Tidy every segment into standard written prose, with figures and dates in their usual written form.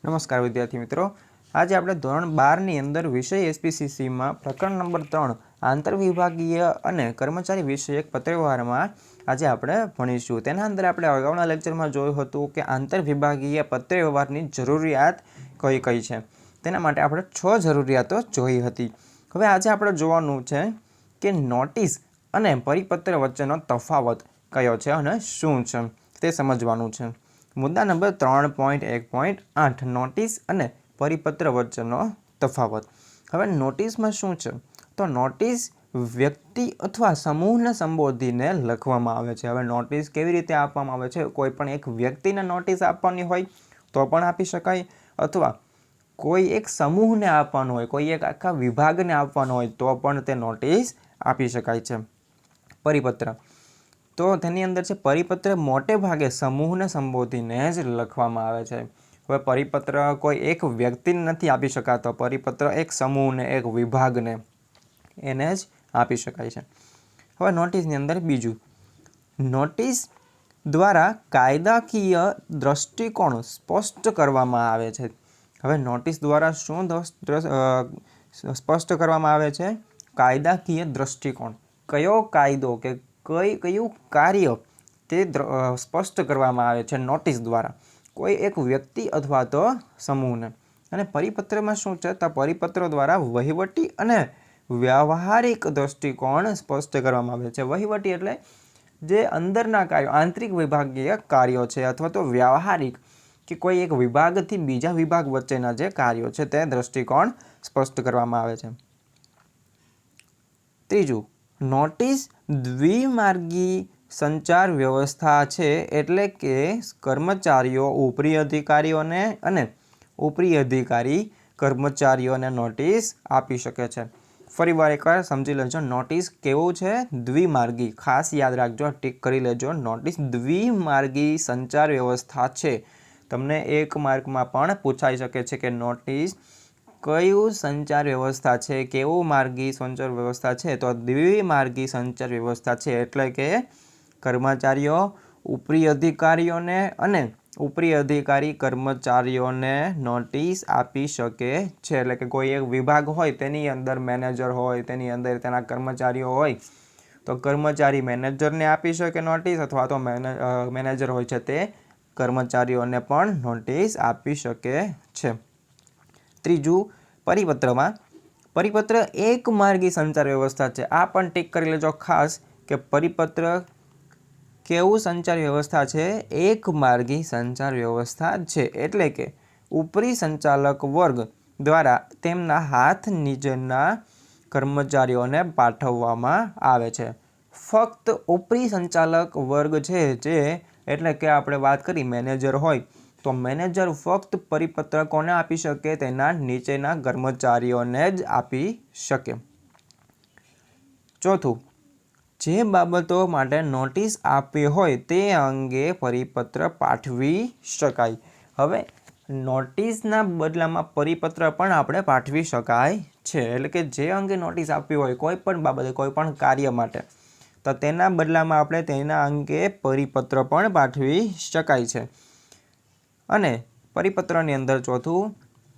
નમસ્કાર વિદ્યાર્થી મિત્રો, આજે આપણે ધોરણ 12ની અંદર વિષય એસપીસીસીમાં પ્રકરણ નંબર 3 આંતરવિભાગીય અને કર્મચારી વિષયક પત્રવ્યવહારમાં આજે આપણે ભણીશું। તેના અંદર આપણે અગાઉના લેક્ચરમાં જોયું હતું કે આંતરવિભાગીય પત્રવ્યવહારની જરૂરિયાત કઈ કઈ છે। તેના માટે આપણે 6 જરૂરિયાતો જોઈ હતી। હવે આજે આપણે જોવાનું છે કે નોટિસ અને પરિપત્ર વચ્ચેનો તફાવત કયો છે અને શું છે તે સમજવાનું છે। મુદ્દા નંબર 3.1.8 નોટિસ અને પરિપત્ર વચ્ચેનો તફાવત। હવે નોટિસમાં શું છે તો નોટિસ વ્યક્તિ અથવા સમૂહને સંબોધીને લખવામાં આવે છે। હવે નોટિસ કેવી રીતે આપવામાં આવે છે? કોઈ પણ એક વ્યક્તિને નોટિસ આપવાની હોય તો પણ આપી શકાય, અથવા કોઈ એક સમૂહને આપવાનો હોય, કોઈ એક આખા વિભાગને આપવાનો હોય તો પણ તે નોટિસ આપી શકાય છે। પરિપત્ર તો તેની અંદર છે પરિપત્ર મોટે ભાગે સમૂહને સંબોધીને જ લખવામાં આવે છે। હવે પરિપત્ર કોઈ એક વ્યક્તિને નથી આપી શકાતો, પરિપત્ર એક સમૂહને, એક વિભાગને એને જ આપી શકાય છે। હવે નોટિસની અંદર બીજું, નોટિસ દ્વારા કાયદાકીય દ્રષ્ટિકોણ સ્પષ્ટ કરવામાં આવે છે। હવે નોટિસ દ્વારા શું સ્પષ્ટ કરવામાં આવે છે? કાયદાકીય દ્રષ્ટિકોણ, કયો કાયદો કે કયું કાર્ય તે સ્પષ્ટ કરવામાં આવે છે નોટિસ દ્વારા કોઈ એક વ્યક્તિ અથવા તો સમૂહને। અને પરિપત્રમાં શું છે તો પરિપત્ર દ્વારા વહીવટી અને વ્યાવહારિક દ્રષ્ટિકોણ સ્પષ્ટ કરવામાં આવે છે। વહીવટી એટલે જે અંદરના કાર્યો, આંતરિક વિભાગીય કાર્યો છે, અથવા તો વ્યાવહારિક કે કોઈ એક વિભાગથી બીજા વિભાગ વચ્ચેના જે કાર્યો છે તે દ્રષ્ટિકોણ સ્પષ્ટ કરવામાં આવે છે। ત્રીજું, નોટિસ દ્વિમાર્ગી સંચાર વ્યવસ્થા છે, એટલે કે કર્મચારીઓ ઉપરી અધિકારીઓને અને ઉપરી અધિકારી કર્મચારીઓને નોટિસ આપી શકે છે। ફરીવાર એકવાર સમજી લેજો, નોટિસ કેવું છે? દ્વિમાર્ગી। ખાસ યાદ રાખજો, ટીક કરી લેજો, નોટિસ દ્વિમાર્ગી સંચાર વ્યવસ્થા છે। તમને 1 માર્કમાં પણ પૂછાઈ શકે છે કે નોટિસ કયું સંચાર વ્યવસ્થા છે, કેવું માર્ગી સંચાર વ્યવસ્થા છે? તો દ્વિમાર્ગી સંચાર વ્યવસ્થા છે, એટલે કે કર્મચારીઓ ઉપરી અધિકારીઓને અને ઉપરી અધિકારી કર્મચારીઓને નોટિસ આપી શકે છે। એટલે કે કોઈ એક વિભાગ હોય તેની અંદર મેનેજર હોય, તેની અંદર તેના કર્મચારીઓ હોય તો કર્મચારી મેનેજરને આપી શકે નોટિસ, અથવા તો મેનેજર હોય છે તે કર્મચારીઓને પણ નોટિસ આપી શકે છે। ત્રીજું, પરિપત્રમાં પરિપત્ર એક માર્ગી સંચાર વ્યવસ્થા છે। આ પણ ટીક કરી લેજો ખાસ કે પરિપત્ર કેવું સંચાર વ્યવસ્થા છે? એક માર્ગી સંચાર વ્યવસ્થા છે, એટલે કે ઉપરી સંચાલક વર્ગ દ્વારા તેમના હાથ નીચેના કર્મચારીઓને પાઠવવામાં આવે છે। ફક્ત ઉપરી સંચાલક વર્ગ છે જે, એટલે કે આપણે વાત કરી મેનેજર હોય તો મેનેજર ફક્ત પરિપત્ર કોને આપી શકે? તેના નીચેના કર્મચારીઓને જ આપી શકે। ચોથું, જે બાબતો માટે નોટિસ આપી હોય તે અંગે પરિપત્ર પાઠવી શકાય। હવે નોટિસના બદલામાં પરિપત્ર પણ આપણે પાઠવી શકાય છે, એટલે કે જે અંગે નોટિસ આપવી હોય કોઈ પણ બાબતે, કોઈ પણ કાર્ય માટે, તો તેના બદલામાં આપણે તેના અંગે પરિપત્ર પણ પાઠવી શકાય છે। અને પરિપત્રની અંદર ચોથું,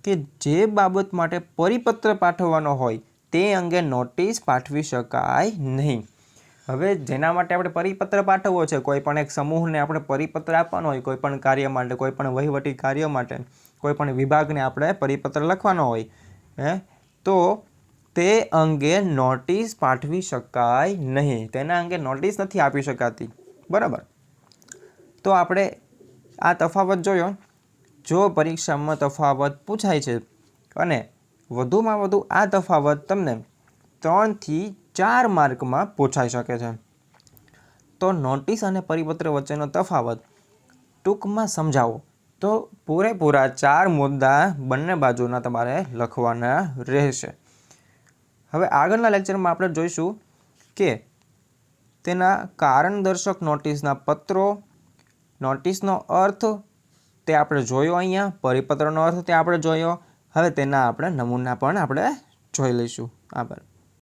કે જે બાબત માટે પરિપત્ર પાઠવવાનો હોય તે અંગે નોટિસ પાઠવી શકાય નહીં। હવે જેના માટે આપણે પરિપત્ર પાઠવવો છે, કોઈ પણ એક સમૂહને આપણે પરિપત્ર આપવાનો હોય, કોઈ પણ કાર્ય માટે, કોઈ પણ વહીવટી કાર્ય માટે, કોઈ પણ વિભાગને આપણે પરિપત્ર લખવાનો હોય તો તે અંગે નોટિસ પાઠવી શકાય નહીં, તેના અંગે નોટિસ નથી આપી શકાતી, બરાબર। તો આપણે આ તફાવત જોયો। જો પરીક્ષામાં તફાવત પૂછાય છે અને વધુમાં વધુ આ તફાવત તમને 3 થી 4 માર્કમાં પૂછાઈ શકે છે, તો નોટિસ અને પરિપત્ર વચ્ચેનો તફાવત ટૂંકમાં સમજાવો તો પૂરેપૂરા 4 મુદ્દા બંને બાજુના તમારે લખવાના રહેશે। હવે આગળના લેક્ચરમાં આપણે જોઈશું કે તેના કારણદર્શક નોટિસના પત્રો, નોટિસનો અર્થ તે આપણે જોયો, અહીંયા પરિપત્રનો અર્થ તે આપણે જોયો। હવે તેના આપણે નમૂના પણ આપણે જોઈ લઈશું। આભાર।